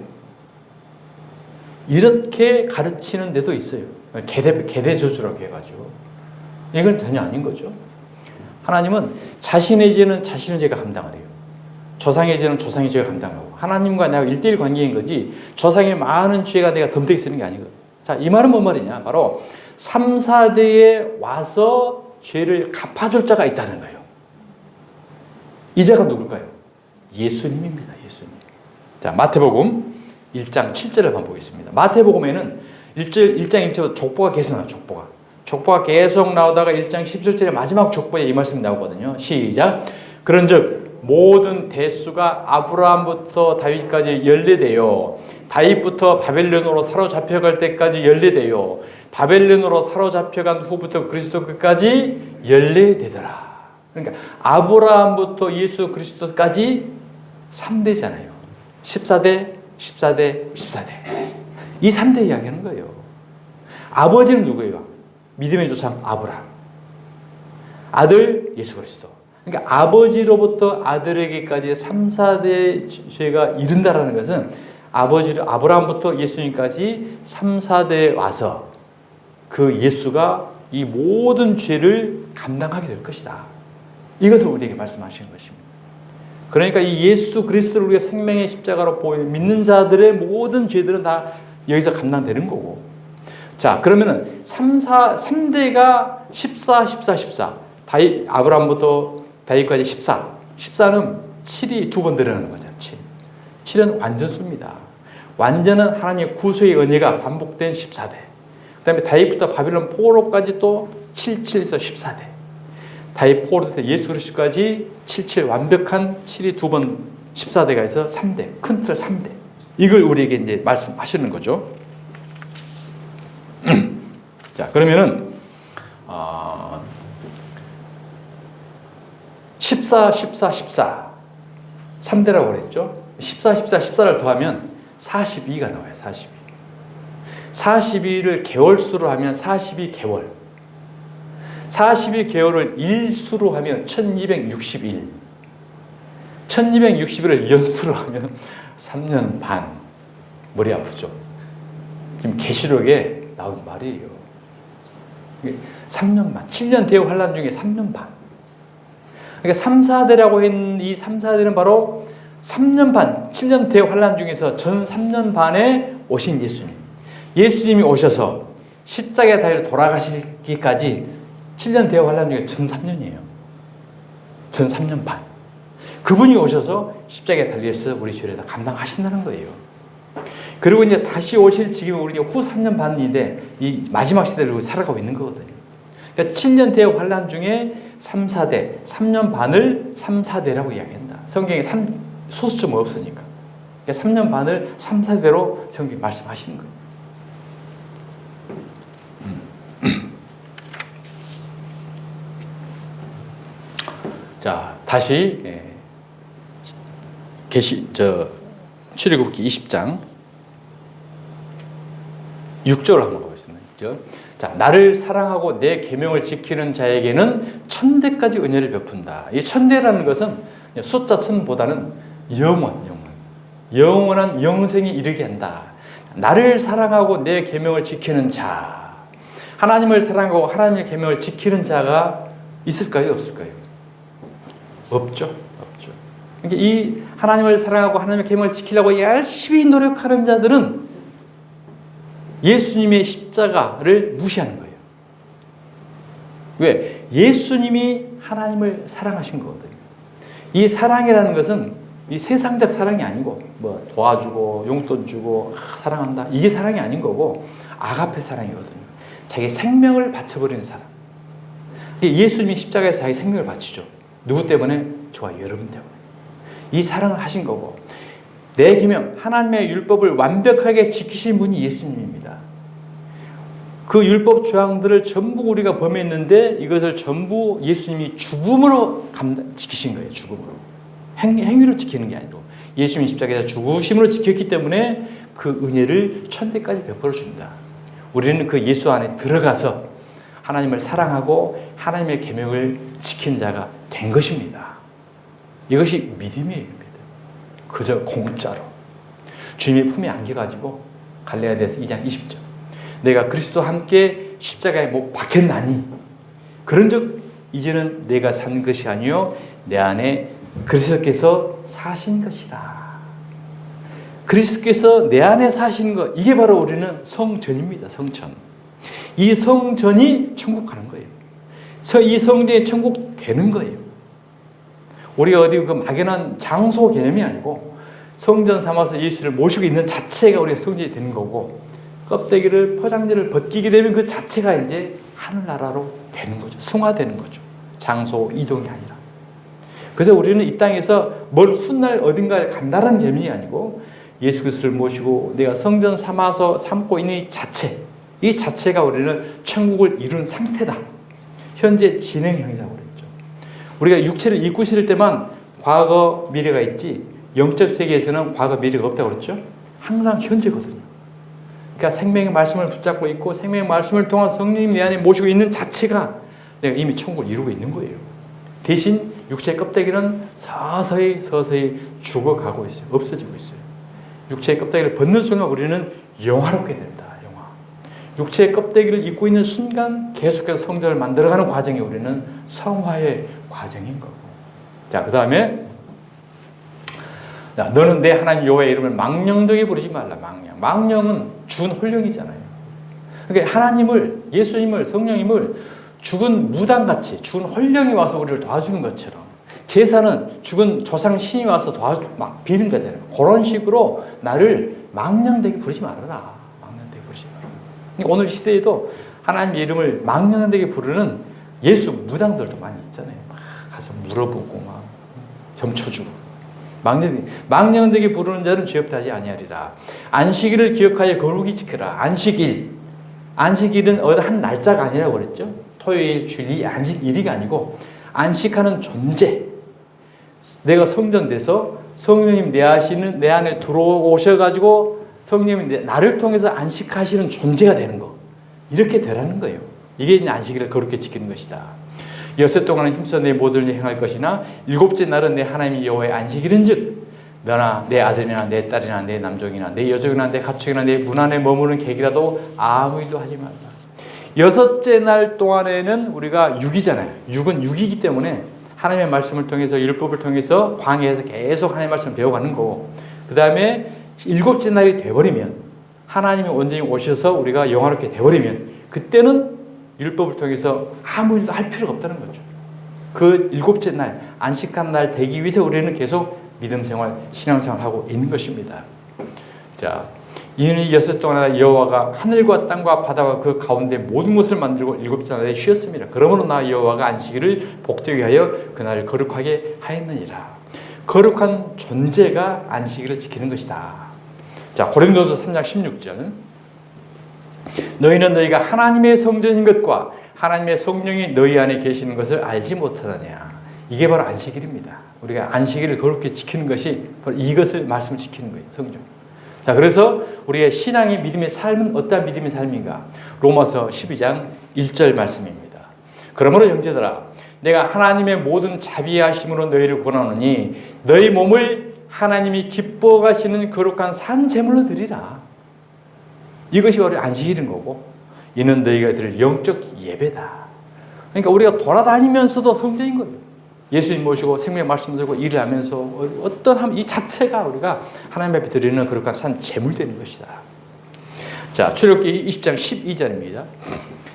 이렇게 가르치는 데도 있어요. 계대 저주라고 해가지고. 이건 전혀 아닌 거죠. 하나님은 자신의 죄는 자신의 죄가 감당을 해요. 조상의 죄는 조상의 죄가 감당하고 하나님과 내가 1대1 관계인 거지 조상의 많은 죄가 내가 덤태기 쓰는 게 아니거든. 자, 이 말은 뭔 말이냐? 바로 3, 4대에 와서 죄를 갚아줄 자가 있다는 거예요. 이 자가 누굴까요? 예수님입니다. 예수님. 자, 마태복음 1장 7절을 한번 보겠습니다. 마태복음에는 1장 1절부터 족보가 계속 나와요. 족보가 계속 나오다가 1장 17절에 마지막 족보에 이 말씀이 나오거든요. 시작. 그런즉 모든 대수가 아브라함부터 다윗까지 연례되어 다윗부터 바벨론으로 사로잡혀갈 때까지 연례되어 바벨론으로 사로잡혀간 후부터 그리스도 끝까지 연례되더라. 그러니까 아브라함부터 예수 그리스도까지 3대잖아요. 14대, 14대, 14대. 이 3대 이야기하는 거예요. 아버지는 누구예요? 믿음의 조상 아브라함. 아들 예수 그리스도. 그러니까 아버지로부터 아들에게까지 3, 4대 죄가 이른다라는 것은 아브라함부터 예수님까지 3, 4대에 와서 그 예수가 이 모든 죄를 감당하게 될 것이다. 이것을 우리에게 말씀하시는 것입니다. 그러니까 이 예수 그리스도를 우리가 생명의 십자가로 믿는 자들의 모든 죄들은 다 여기서 감당되는 거고. 자, 그러면은 3대가 14. 아브라함부터 다윗까지 14. 14는 7이 두 번 들어가는 거죠. 7. 7은 완전수입니다. 완전한 하나님의 구속의 은혜가 반복된 14대. 그 다음에 다윗부터 바빌론 포로까지 또 77에서 14대. 다윗 포로에서 예수 그리스도까지 77 완벽한 7이 두 번 14대가 있어 3대. 큰 틀 3대. 이걸 우리에게 이제 말씀하시는 거죠. 자, 그러면은 14 3대라고 그랬죠. 14를 더하면 42가 나와요. 42를 개월수로 하면 42개월. 42개월을 일수로 하면 1261. 1261을 연수로 하면 3년 반. 머리 아프죠? 지금 계시록에 나온 말이에요. 3년 반. 7년 대후 환란 중에 3년 반. 그러니까 3, 4대라고 했는 이 3, 4대는 바로 3년 반, 7년 대후 환란 중에서 전 3년 반에 오신 예수님. 예수님이 오셔서 십자가에 달려 돌아가시기까지 7년 대후 환란 중에 전 3년이에요. 전 3년 반. 그분이 오셔서 십자가에 달려서 우리 죄를 다 감당하신다는 거예요. 그리고 이제 다시 오실 지금 우리가 후 3년 반인데 이 마지막 시대를 살아가고 있는 거거든요. 그러니까 7년 대후 환란 중에 3, 4대, 3년 반을 3, 4대라고 이야기한다. 성경에 소수점 없으니까. 그러니까 3년 반을 3, 4대로 성경이 말씀하시는 거예요. 자, 다시 출애굽기 20장 6절을 한번 보겠습니다. 6절. 자, 나를 사랑하고 내 계명을 지키는 자에게는 천대까지 은혜를 베푼다. 이 천대라는 것은 숫자 1000보다는 영원한 영생에 이르게 한다. 나를 사랑하고 내 계명을 지키는 자. 하나님을 사랑하고 하나님의 계명을 지키는 자가 있을까요? 없을까요? 없죠. 그러니까 이 하나님을 사랑하고 하나님의 계명을 지키려고 열심히 노력하는 자들은 예수님의 십자가를 무시하는 거예요. 왜? 예수님이 하나님을 사랑하신 거거든요. 이 사랑이라는 것은 이 세상적 사랑이 아니고 뭐 도와주고 용돈 주고 사랑한다 이게 사랑이 아닌 거고 아가페 사랑이거든요. 자기 생명을 바쳐버리는 사랑. 예수님이 십자가에서 자기 생명을 바치죠. 누구 때문에? 저와 여러분 때문에. 이 사랑을 하신 거고 내 계명 하나님의 율법을 완벽하게 지키신 분이 예수님입니다. 그 율법 조항들을 전부 우리가 범했는데 이것을 전부 예수님이 죽음으로 지키신 거예요. 죽음으로. 행위로 지키는 게 아니고 예수님이 십자가에서 죽으심으로 지켰기 때문에 그 은혜를 천대까지 베풀어 준다. 우리는 그 예수 안에 들어가서 하나님을 사랑하고 하나님의 계명을 지킨 자가 된 것입니다. 이것이 믿음이에요. 그저 공짜로 주님의 품에 안겨가지고 갈라디아서 2장 20절 내가 그리스도와 함께 십자가에 못 박혔나니 그런즉 이제는 내가 산 것이 아니요 내 안에 그리스도께서 사신 것이라. 그리스도께서 내 안에 사신 것 이게 바로 우리는 성전입니다. 성전. 이 성전이 천국 가는 거예요. 이 성전이 천국 되는 거예요. 우리가 어디 그 막연한 장소 개념이 아니고 성전 삼아서 예수를 모시고 있는 자체가 우리가 성전이 되는 거고 껍데기를 포장지를 벗기게 되면 그 자체가 이제 하늘나라로 되는 거죠. 승화되는 거죠. 장소 이동이 아니라. 그래서 우리는 이 땅에서 멀 훗날 어딘가에 간다는 개념이 아니고 예수 그리스도를 모시고 내가 성전 삼아서 삼고 있는 이 자체가 우리는 천국을 이룬 상태다. 현재 진행형이라고 그랬죠. 우리가 육체를 입고 있을 때만 과거, 미래가 있지 영적 세계에서는 과거, 미래가 없다고 그랬죠. 항상 현재거든요. 그러니까 생명의 말씀을 붙잡고 있고 생명의 말씀을 통한 성령님 내 안에 모시고 있는 자체가 내가 이미 천국을 이루고 있는 거예요. 대신 육체의 껍데기는 서서히 죽어가고 있어요. 없어지고 있어요. 육체의 껍데기를 벗는 순간 우리는 영화롭게 된다. 영화. 육체의 껍데기를 입고 있는 순간 계속해서 성전을 만들어가는 과정이 우리는 성화의 과정인 거고. 자, 그 다음에 너는 내 하나님 여호와의 이름을 망령되게 부르지 말라. 망령은 죽은 홀령이잖아요. 그러니까 하나님을, 예수님을, 성령님을 죽은 무당같이, 죽은 홀령이 와서 우리를 도와주는 것처럼, 제사는 죽은 조상 신이 와서 막 비는 거잖아요. 그런 식으로 나를 망령되게 부르지 말아라. 망령되게 부르지 말아라. 그러니까 오늘 시대에도 하나님의 이름을 망령되게 부르는 예수 무당들도 많이 있잖아요. 막 가서 물어보고 막 점쳐주고. 망령되게 부르는 자는 죄 없다 하지 아니하리라. 안식일을 기억하여 거룩히 지켜라. 안식일은 한 날짜가 아니라고 그랬죠. 토요일, 주일, 안식일이가 아니고 안식하는 존재. 내가 성전돼서 성령님 내 안에 들어오셔가지고 성령님이 나를 통해서 안식하시는 존재가 되는 거. 이렇게 되라는 거예요. 이게 이제 안식일을 거룩히 지키는 것이다. 여섯 동안은 힘써 내 모든 일을 행할 것이나 일곱째 날은 내 하나님 여호와의 안식일은즉 너나 내 아들이나 내 딸이나 내 남종이나 내 여종이나 내 가축이나 내 문 안에 머무는 객이라도 아무 일도 하지 말라. 여섯째 날 동안에는 우리가 육이잖아요. 육은 육이기 때문에 하나님의 말씀을 통해서 율법을 통해서 광야에서 계속 하나님의 말씀을 배워가는 거고, 그 다음에 일곱째 날이 돼버리면 하나님이 온전히 오셔서 우리가 영화롭게 돼버리면 그때는 율법을 통해서 아무 일도 할 필요가 없다는 거죠. 그 일곱째 날, 안식한 날 되기 위해서 우리는 계속 믿음 생활, 신앙 생활을 하고 있는 것입니다. 자, 이는 여섯 동안 여호와가 하늘과 땅과 바다와 그 가운데 모든 것을 만들고 일곱째 날에 쉬었습니다. 그러므로 나 여호와가 안식일을 복되게 하여 그날을 거룩하게 하였느니라. 거룩한 존재가 안식일을 지키는 것이다. 자, 고린도서 3장 16절. 너희는 너희가 하나님의 성전인 것과 하나님의 성령이 너희 안에 계시는 것을 알지 못하느냐. 이게 바로 안식일입니다. 우리가 안식일을 거룩히 지키는 것이 바로 이것을 말씀을 지키는 거예요. 성경. 자, 그래서 우리의 신앙의 믿음의 삶은 어떠한 믿음의 삶인가? 로마서 12장 1절 말씀입니다. 그러므로 형제들아, 내가 하나님의 모든 자비하심으로 너희를 권하노니 너희 몸을 하나님이 기뻐하시는 거룩한 산 제물로 드리라. 이것이 바로 안식일인 거고, 이는 너희가 드릴 영적 예배다. 그러니까 우리가 돌아다니면서도 성전인 거예요. 예수님 모시고 생명의 말씀 들고 일을 하면서 어떤 이 자체가 우리가 하나님 앞에 드리는 거룩한 산 제물 되는 것이다. 자, 출애굽기 20장 12절입니다.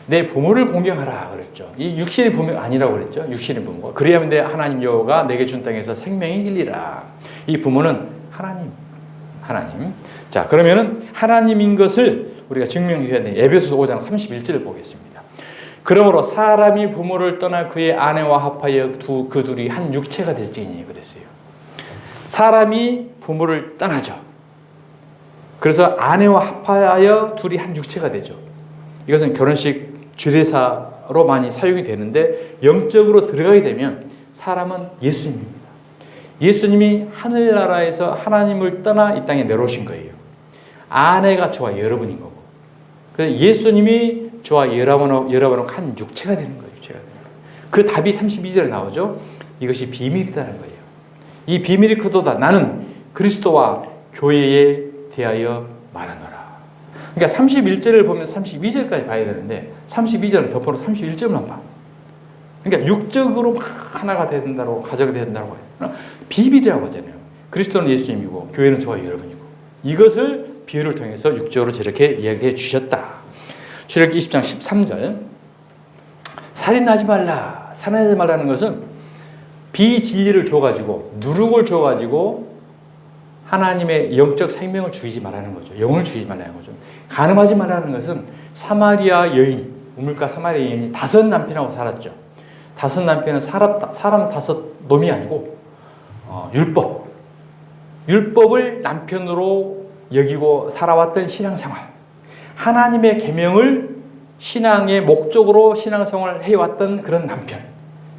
내 부모를 공경하라 그랬죠. 이 육신의 부모 아니라고 그랬죠. 육신의 부모. 그리하면 내 하나님 여호와가 내게 준 땅에서 생명이 일리라. 이 부모는 하나님. 자, 그러면은 하나님인 것을 우리가 증명해야 돼. 에베소서 5장 31절을 보겠습니다. 그러므로 사람이 부모를 떠나 그의 아내와 합하여 그 둘이 한 육체가 될지니 그랬어요. 사람이 부모를 떠나죠. 그래서 아내와 합하여 둘이 한 육체가 되죠. 이것은 결혼식 주례사로 많이 사용이 되는데 영적으로 들어가게 되면 사람은 예수님입니다. 예수님이 하늘나라에서 하나님을 떠나 이 땅에 내려오신 거예요. 아내가 저와 여러분인 거고, 그래서 예수님이 저와 여러분하고 한 육체가 되는 거예요. 육체가 되는 거예요. 그 답이 32절에 나오죠. 이것이 비밀이다는 거예요. 이 비밀이 크도다. 나는 그리스도와 교회에 대하여 말하노라. 그러니까 31절을 보면 32절까지 봐야 되는데 32절은 덮어놓고 31절만 봐. 그러니까 육적으로 막 하나가 된다고, 가정이 된다고 해요. 비밀이라고 하잖아요. 그리스도는 예수님이고 교회는 저와 여러분이고, 이것을 비유를 통해서 육적으로 저렇게 이야기해 주셨다. 출애굽기 20장 13절. 살인하지 말라. 살인하지 말라는 것은 비진리를 줘가지고, 누룩을 줘가지고 하나님의 영적 생명을 죽이지 말라는 거죠. 영을 죽이지 말라는 거죠. 간음하지 말라는 것은 사마리아 여인, 우물가 사마리아 여인이 5 남편하고 살았죠. 5 남편은 사람 5 놈이 아니고 율법을 남편으로 여기고 살아왔던 신앙생활, 하나님의 계명을 신앙의 목적으로 신앙생활을 해왔던 그런 남편,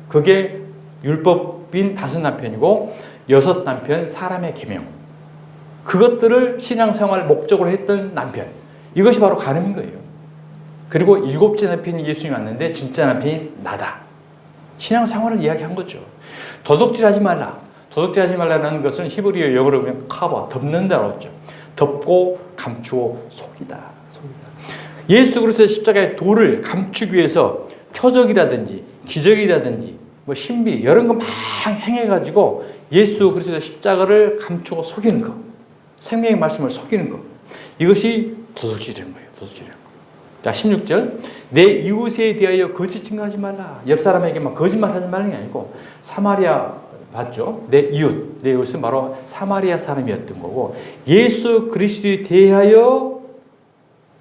그게 율법인 5 남편이고 6 남편 사람의 계명, 그것들을 신앙생활 목적으로 했던 남편, 이것이 바로 간음인 거예요. 그리고 7째 남편이 예수님이 왔는데 진짜 남편이 나다. 신앙생활을 이야기한 거죠. 도둑질하지 말라. 도둑질하지 말라는 것은 히브리어 영어로 보면 커버, 덮는다고 했죠. 덮고 감추고 속이다. 예수 그리스도의 십자가의 도를 감추기 위해서 표적이라든지 기적이라든지 뭐 신비 이런 거 막 행해가지고 예수 그리스도의 십자가를 감추고 속이는 거, 생명의 말씀을 속이는 거, 이것이 도둑질인 거예요. 도둑질. 자, 16절. 내 이웃에 대하여 거짓 증거하지 말라. 옆 사람에게만 거짓말하지 말라는 게 아니고 사마리아 봤죠? 내 이웃은 바로 사마리아 사람이었던 거고, 예수 그리스도에 대하여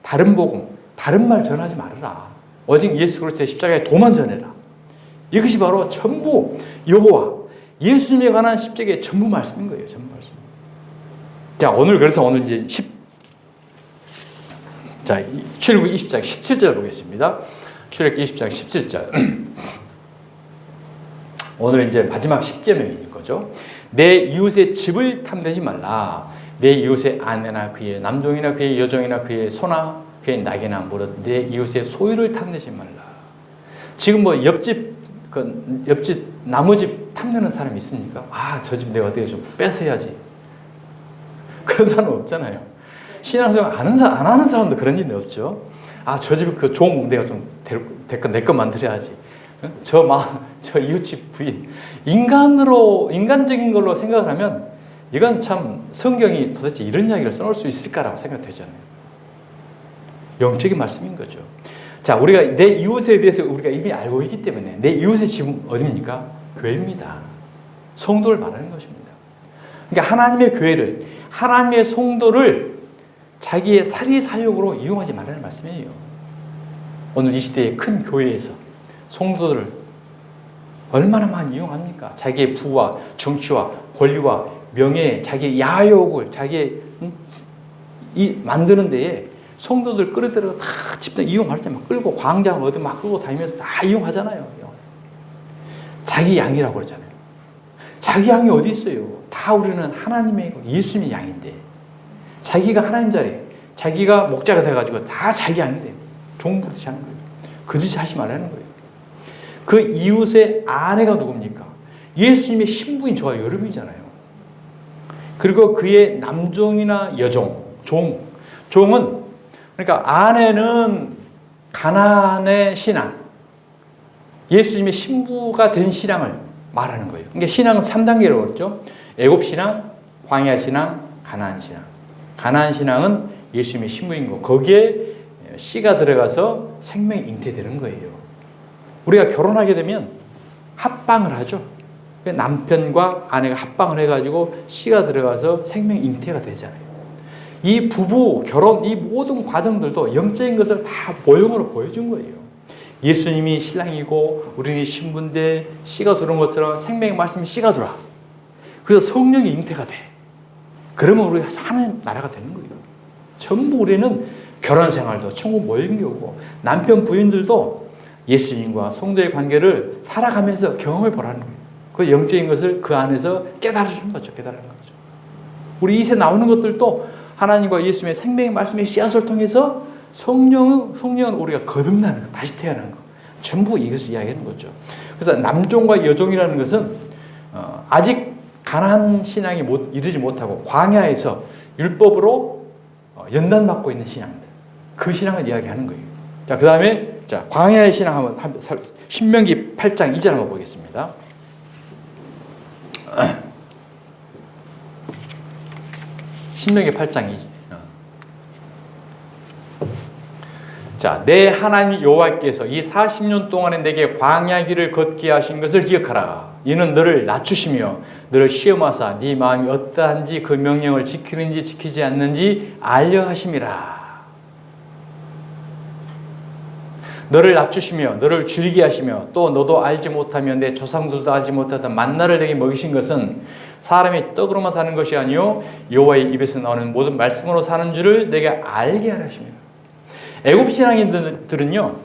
다른 복음, 다른 말 전하지 말아라. 오직 예수 그리스도의 십자가의 도만 전해라. 이것이 바로 전부 여호와 예수님에 관한 십자가의 전부 말씀인 거예요. 전부 말씀. 자, 그래서 오늘 이제 출애굽기 20장 17절 보겠습니다. 출애굽기 20장 17절. 오늘 이제 마지막 10계명인 거죠. 내 이웃의 집을 탐내지 말라. 내 이웃의 아내나 그의 남종이나 그의 여종이나 그의 소나 그의 낙이나 무릇 내 이웃의 소유를 탐내지 말라. 지금 뭐 옆집 나무집 탐내는 사람이 있습니까? 저 집 내가 어떻게 좀 뺏어야지. 그런 사람 없잖아요. 신앙생활 안 하는 사람도 그런 일은 없죠. 저 집 그 종 내가 좀 내 거 만들어야지. 저 이웃집 부인. 인간적인 걸로 생각을 하면 이건 참 성경이 도대체 이런 이야기를 써놓을 수 있을까라고 생각되잖아요. 영적인 말씀인 거죠. 자, 우리가 내 이웃에 대해서 우리가 이미 알고 있기 때문에 내 이웃의 집은 어디입니까? 교회입니다. 성도를 말하는 것입니다. 그러니까 하나님의 교회를, 하나님의 성도를 자기의 사리사욕으로 이용하지 말라는 말씀이에요. 오늘 이 시대의 큰 교회에서 성도들을 얼마나 많이 이용합니까? 자기의 부와 정치와 권리와 명예, 자기의 야욕을 만드는 데에 성도들 끌어들여서 다 집단 이용할 때 막 끌고 광장 어디 막 끌고 다니면서 다 이용하잖아요. 자기 양이라고 그러잖아요. 자기 양이 어디 있어요? 다 우리는 하나님의 예수님의 양인데 자기가 하나님 자리에 자기가 목자가 돼가지고 다 자기 양이래요. 종부듯이 하는 거예요. 그 짓이 하지 말라는 거예요. 그 이웃의 아내가 누굽니까? 예수님의 신부인 저와 여러분이잖아요. 그리고 그의 남종이나 여종, 종은 그러니까 아내는 가나안의 신앙, 예수님의 신부가 된 신앙을 말하는 거예요. 그러니까 신앙은 3단계로 그랬죠. 애굽 신앙, 광야 신앙, 가나안 신앙. 가나안 신앙은 예수님의 신부인 거. 거기에 씨가 들어가서 생명이 잉태되는 거예요. 우리가 결혼하게 되면 합방을 하죠. 남편과 아내가 합방을 해가지고 씨가 들어가서 생명이 잉태가 되잖아요. 이 부부, 결혼, 이 모든 과정들도 영적인 것을 다 모형으로 보여준 거예요. 예수님이 신랑이고 우리는 신부인데 씨가 들어온 것처럼 생명의 말씀이 씨가 들어와. 그래서 성령이 잉태가 돼. 그러면 우리가 하나님 나라가 되는 거예요. 전부 우리는 결혼 생활도 천국 모형이고 남편 부인들도 예수님과 성도의 관계를 살아가면서 경험해 보라는 거예요. 그 영적인 것을 그 안에서 깨달으는 거죠. 우리 이세 나오는 것들도 하나님과 예수님의 생명의 말씀의 씨앗을 통해서 성령은 우리가 거듭나는 거, 다시 태어나는 거. 전부 이것을 이야기하는 거죠. 그래서 남종과 여종이라는 것은 아직 가나안 신앙이 이르지 못하고 광야에서 율법으로 연단받고 있는 신앙들. 그 신앙을 이야기하는 거예요. 자, 그 다음에 광야의 신앙 한번 신명기 8장 2절 한번 보겠습니다. 신명기 8장 2절. 자, 내 하나님 여호와께서 이 40년 동안에 내게 광야 길을 걷게 하신 것을 기억하라. 이는 너를 낮추시며 너를 시험하사 네 마음이 어떠한지 그 명령을 지키는지 지키지 않는지 알려 하심이라. 너를 낮추시며 너를 줄이게 하시며 또 너도 알지 못하며 내 조상들도 알지 못하던 만나를 내게 먹이신 것은 사람이 떡으로만 사는 것이 아니요 여호와의 입에서 나오는 모든 말씀으로 사는 줄을 내게 알게 하라 하십니다. 애굽 신앙인들은요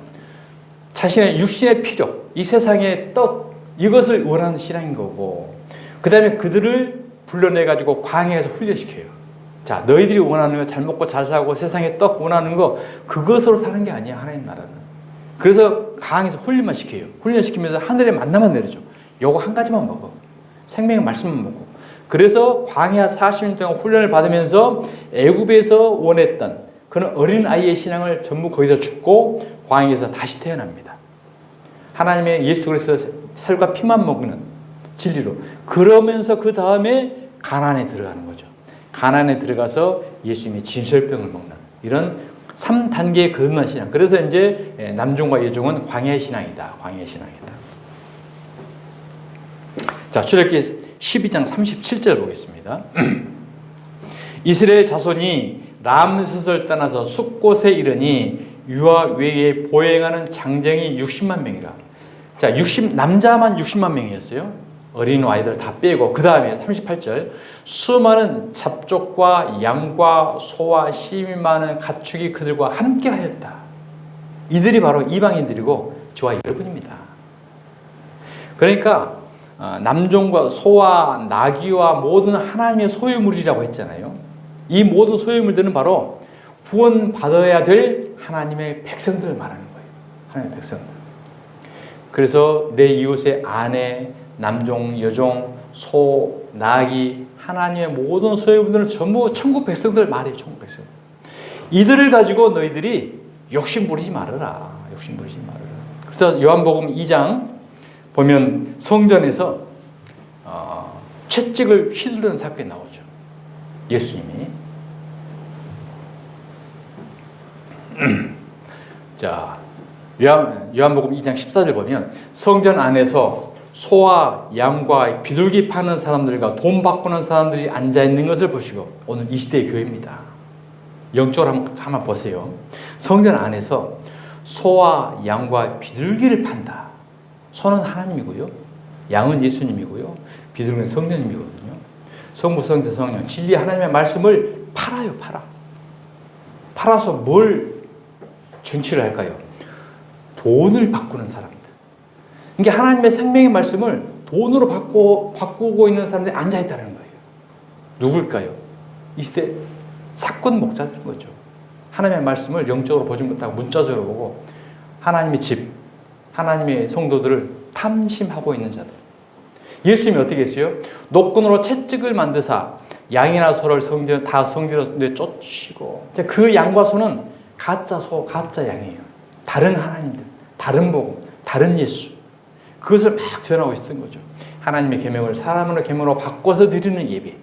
자신의 육신의 필요, 이 세상의 떡 이것을 원하는 신앙인 거고 그 다음에 그들을 불러내 가지고 광야에서 훈련시켜요. 자, 너희들이 원하는 거, 잘 먹고 잘 살고 세상에 떡 원하는 거, 그것으로 사는 게 아니야, 하나님 나라는. 그래서 강에서 훈련만 시켜요. 훈련시키면서 하늘에 만나만 내려줘. 요거 한 가지만 먹어. 생명의 말씀만 먹고. 그래서 광야 40년 동안 훈련을 받으면서 애굽에서 원했던 그런 어린 아이의 신앙을 전부 거기서 죽고 광야에서 다시 태어납니다. 하나님의 예수 그리스도의 살과 피만 먹는 진리로. 그러면서 그 다음에 가나안에 들어가는 거죠. 가나안에 들어가서 예수님의 진설병을 먹는 이런 3단계의 거듭난 신앙. 그래서 이제 남종과 여종은 광야의 신앙이다. 광야의 신앙이다. 자, 출애굽기 12장 37절 보겠습니다. 이스라엘 자손이 람셋을 떠나서 숫곳에 이르니 유아 외에 보행하는 장정이 60만 명이라. 자, 남자만 60만 명이었어요. 어린 아이들 다 빼고. 그 다음에 38절 수많은 잡족과 양과 소와 심이 많은 가축이 그들과 함께 하였다. 이들이 바로 이방인들이고 저와 여러분입니다. 그러니까 남종과 소와 나귀와 모든 하나님의 소유물이라고 했잖아요. 이 모든 소유물들은 바로 구원받아야 될 하나님의 백성들을 말하는 거예요. 하나님의 백성들. 그래서 내 이웃의 아내, 남종, 여종, 소, 나귀, 하나님의 모든 소유물들은 전부 천국 백성들 말이에요. 천국 백성. 이들을 가지고 너희들이 욕심 부리지 말아라. 욕심 부리지 말아라. 그래서 요한복음 2장 보면 성전에서 채찍을 휘두르는 사건이 나오죠. 예수님이. 자, 요한복음 2장 14절 보면 성전 안에서 소와 양과 비둘기 파는 사람들과 돈 바꾸는 사람들이 앉아있는 것을 보시고, 오늘 이 시대의 교회입니다. 영적으로 한번 보세요. 성전 안에서 소와 양과 비둘기를 판다. 소는 하나님이고요, 양은 예수님이고요, 비둘기는 성령님이거든요. 성부, 성자, 성령, 진리 하나님의 말씀을 팔아요. 팔아서 뭘 쟁취를 할까요? 돈을 바꾸는 사람들. 그러니까 하나님의 생명의 말씀을 돈으로 바꾸고 있는 사람들이 앉아있다는 거예요. 누굴까요? 이 시대 사건 목자들인 거죠. 하나님의 말씀을 영적으로 보지 못하고 문자적으로 보고 하나님의 집, 하나님의 성도들을 탐심하고 있는 자들. 예수님이 어떻게 했어요? 노끈으로 채찍을 만드사 양이나 소를 다 성전에 쫓으시고, 그 양과 소는 가짜 소, 가짜 양이에요. 다른 하나님들, 다른 복음, 다른 예수. 그것을 막 전하고 있었던 거죠. 하나님의 계명을 사람의 계명으로 바꿔서 드리는 예배.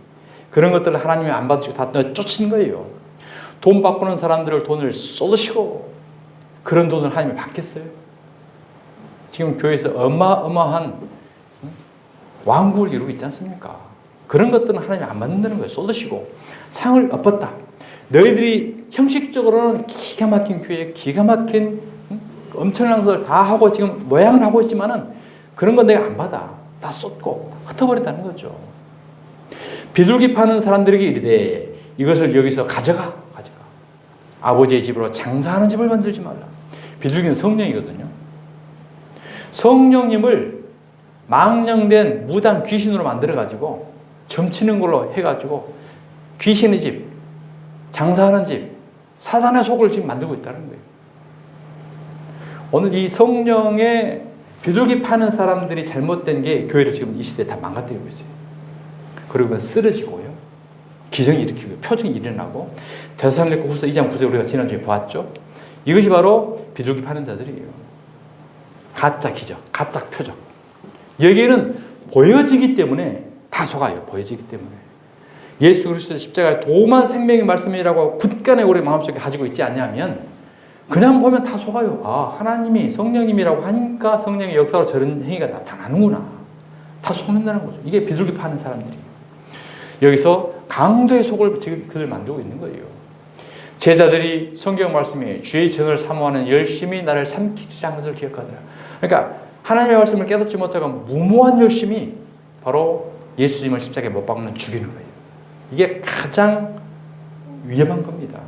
그런 것들을 하나님이 안 받으시고 다 쫓은 거예요. 돈 바꾸는 사람들을 돈을 쏟으시고, 그런 돈을 하나님이 받겠어요? 지금 교회에서 어마어마한 왕국을 이루고 있지 않습니까? 그런 것들은 하나님이 안 받는다는 거예요. 쏟으시고 상을 엎었다. 너희들이 형식적으로는 기가 막힌 교회, 기가 막힌 엄청난 것을 다 하고 지금 모양을 하고 있지만은 그런 건 내가 안 받아. 다 쏟고 흩어버린다는 거죠. 비둘기 파는 사람들에게 이르되 이것을 여기서 가져가. 아버지의 집으로 장사하는 집을 만들지 말라. 비둘기는 성령이거든요. 성령님을 망령된 무당 귀신으로 만들어가지고 점치는 걸로 해가지고 귀신의 집, 장사하는 집, 사단의 속을 지금 만들고 있다는 거예요. 오늘 이 성령의 비둘기 파는 사람들이 잘못된 게 교회를 지금 이 시대에 다 망가뜨리고 있어요. 그리고 쓰러지고요, 기적이 일으키고 표적이 일어나고, 데살로니가 후서 2장 9절 우리가 지난주에 보았죠. 이것이 바로 비둘기 파는 자들이에요. 가짜 기적, 가짜 표적. 여기에는 보여지기 때문에 다 속아요. 보여지기 때문에. 예수 그리스도의 십자가의 도만 생명의 말씀이라고 굳건히 우리 마음속에 가지고 있지 않냐면 그냥 보면 다 속아요. 아, 하나님이 성령님이라고 하니까 성령의 역사로 저런 행위가 나타나는구나. 다 속는다는 거죠. 이게 비둘기 파는 사람들이에요. 여기서 강도의 속을 지금 그들 만들고 있는 거예요. 제자들이 성경 말씀에 주의 전을 사모하는 열심히 나를 삼키리라는 것을 기억하더라. 그러니까 하나님의 말씀을 깨닫지 못하고 무모한 열심이 바로 예수님을 십자가에 못 박는 죽이는 거예요. 이게 가장 위험한 겁니다.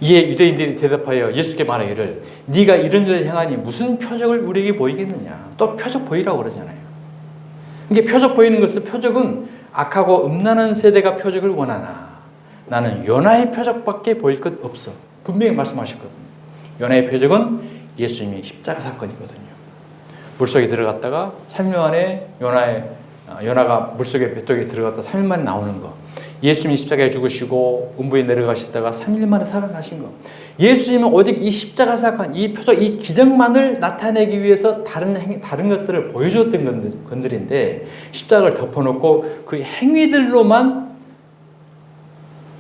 이에 유대인들이 대답하여 예수께 말하기를 네가 이런 일을 행하니 무슨 표적을 우리에게 보이겠느냐. 또 표적 보이라고 그러잖아요. 이게 표적 보이는 것은, 표적은 악하고 음란한 세대가 표적을 원하나 나는 요나의 표적밖에 보일 것 없어. 분명히 말씀하셨거든요. 요나의 표적은 예수님의 십자가 사건이거든요. 물속에 들어갔다가 3일 만에 요나가 물속에 뱃속에 들어갔다 3일 만에 나오는 거. 예수님이 십자가에 죽으시고 음부에 내려가시다가 3일 만에 살아나신 거. 예수님은 오직 이 십자가 사건, 이 표적, 이 기적만을 나타내기 위해서 다른 것들을 보여줬던 건들인데 십자가를 덮어놓고 그 행위들로만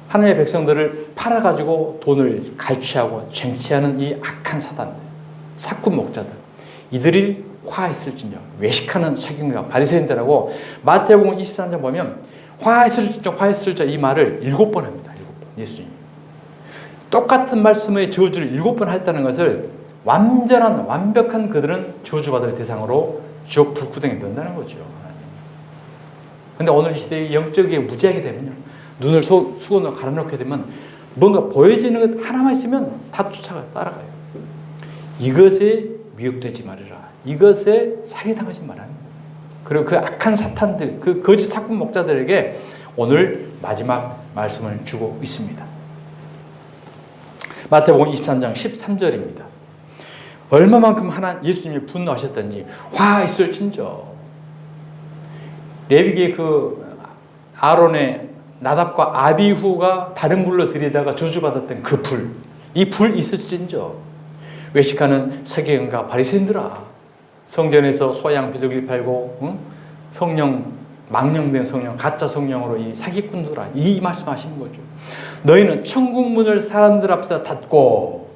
하나님의 백성들을 팔아가지고 돈을 갈취하고 쟁취하는 이 악한 사단들, 사꾼 목자들, 이들이 화했을진저, 외식하는 서기관과 바리새인들하고 마태복음 23장 보면 화했을진저 이 말을 7번 합니다. 7번 예수님이 똑같은 말씀의 저주를 7번 했다는 것을 완벽한 그들은 저주받을 대상으로 지옥 불구덩이에 넣는다는 거죠. 근데 오늘 이 시대의 영적이 무지하게 되면요, 눈을 수건으로 갈아놓게 되면 뭔가 보여지는 것 하나만 있으면 다 따라가요. 이것에 미혹되지 말아라. 이것에 사기당하지 말아라. 그리고 그 악한 사탄들, 그 거짓 사꾼 목자들에게 오늘 마지막 말씀을 주고 있습니다. 마태복음 23장 13절입니다. 얼마만큼 예수님이 분노하셨던지 화했을진저. 레위기의 아론의 나답과 아비후가 다른 불로 들이다가 저주받았던 그 불, 이 불 있을진저. 외식하는 서기관과 바리새인들아, 성전에서 소양 비둘기 팔고 망령된 성령, 가짜 성령으로 이 사기꾼들아, 이 말씀하시는 거죠. 너희는 천국 문을 사람들 앞에서 닫고,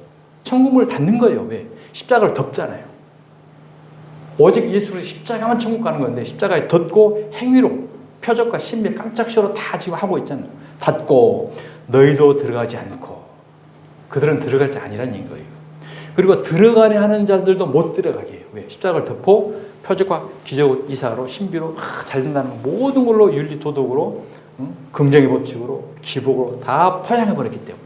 천국 문을 닫는 거예요. 왜? 십자가를 덮잖아요. 오직 예수를 십자가만 천국 가는 건데 십자가에 덮고 행위로 표적과 신비 깜짝쇼로 다 지금 하고 있잖아요. 닫고 너희도 들어가지 않고, 그들은 들어갈 자 아니라는 거예요. 그리고 들어가려 하는 자들도 못 들어가게 해요. 왜? 십자가를 덮고 표적과 기적, 이사로, 신비로 잘 된다는 모든 걸로 윤리 도덕으로, 긍정의 법칙으로, 기복으로 다 포장해버렸기 때문에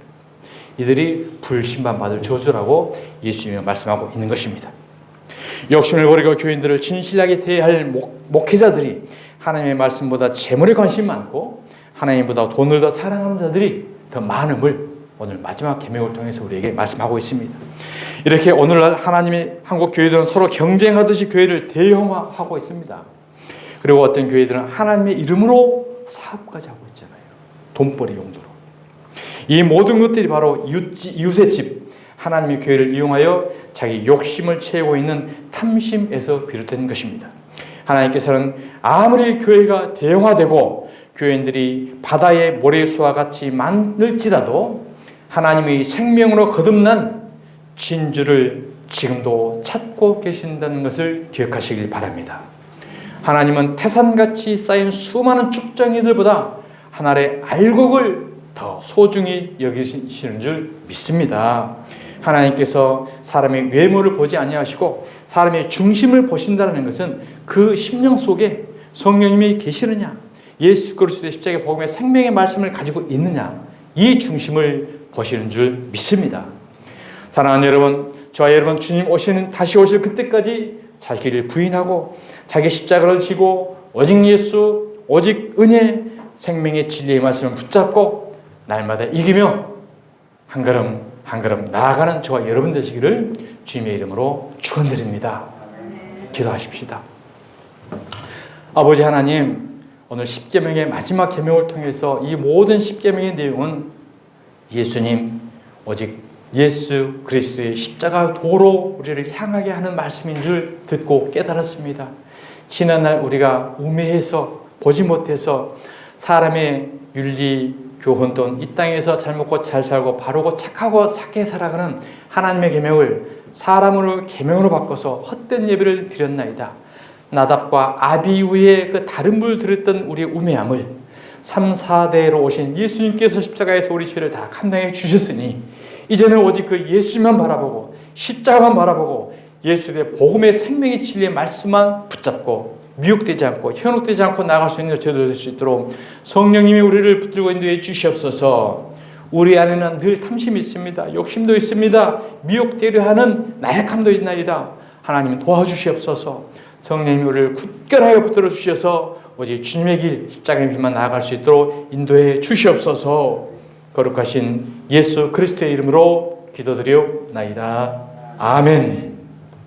이들이 불신반받을 저주라고 예수님이 말씀하고 있는 것입니다. 욕심을 버리고 교인들을 진실하게 대할 목회자들이 하나님의 말씀보다 재물에 관심이 많고 하나님보다 돈을 더 사랑하는 자들이 더 많음을 오늘 마지막 계명을 통해서 우리에게 말씀하고 있습니다. 이렇게 오늘날 하나님의 한국 교회들은 서로 경쟁하듯이 교회를 대형화하고 있습니다. 그리고 어떤 교회들은 하나님의 이름으로 사업까지 하고 있잖아요. 돈벌이 용도로. 이 모든 것들이 바로 이웃의 집, 하나님의 교회를 이용하여 자기 욕심을 채우고 있는 탐심에서 비롯된 것입니다. 하나님께서는 아무리 교회가 대형화되고 교인들이 바다의 모래수와 같이 많을지라도 하나님의 생명으로 거듭난 진주를 지금도 찾고 계신다는 것을 기억하시길 바랍니다. 하나님은 태산같이 쌓인 수많은 쭉정이들보다 한 알의 알곡을 더 소중히 여기시는 줄 믿습니다. 하나님께서 사람의 외모를 보지 아니하시고 사람의 중심을 보신다는 것은 그 심령 속에 성령님이 계시느냐, 예수 그리스도의 십자가의 복음의 생명의 말씀을 가지고 있느냐, 이 중심을 보시는 줄 믿습니다. 사랑하는 여러분, 저와 여러분, 주님 다시 오실 그때까지 자기를 부인하고 자기 십자가를 지고 오직 예수, 오직 은혜, 생명의 진리의 말씀을 붙잡고 날마다 이기며 한 걸음 한 걸음 나아가는 저와 여러분 되시기를 주님의 이름으로 축원드립니다. 기도하십시다. 아버지 하나님, 오늘 십계명의 마지막 계명을 통해서 이 모든 십계명의 내용은 예수님, 오직 예수 그리스도의 십자가 도로 우리를 향하게 하는 말씀인 줄 듣고 깨달았습니다. 지난날 우리가 우매해서 보지 못해서 사람의 윤리, 교훈 또는 이 땅에서 잘 먹고 잘 살고 바르고 착하고 착하게 살아가는 하나님의 계명을 사람으로 계명으로 바꿔서 헛된 예배를 드렸나이다. 나답과 아비후의 그 다른 불 들었던 우리의 우매함을 3, 4대로 오신 예수님께서 십자가에서 우리 죄를 다 감당해 주셨으니 이제는 오직 그 예수님만 바라보고 십자가만 바라보고 예수의 복음의 생명의 진리의 말씀만 붙잡고 미혹되지 않고 현혹되지 않고 나아갈 수 있는 저희들 될 수 있도록 성령님이 우리를 붙들고 인도해 주시옵소서. 우리 안에는 늘 탐심이 있습니다. 욕심도 있습니다. 미혹되려 하는 나약함도 있나이다. 하나님 도와주시옵소서. 성령님이 우리를 굳건하게 붙들어 주셔서 오직 주님의 길, 십자가의 길만 나아갈 수 있도록 인도해 주시옵소서. 거룩하신 예수 그리스도의 이름으로 기도드리옵나이다. 아멘.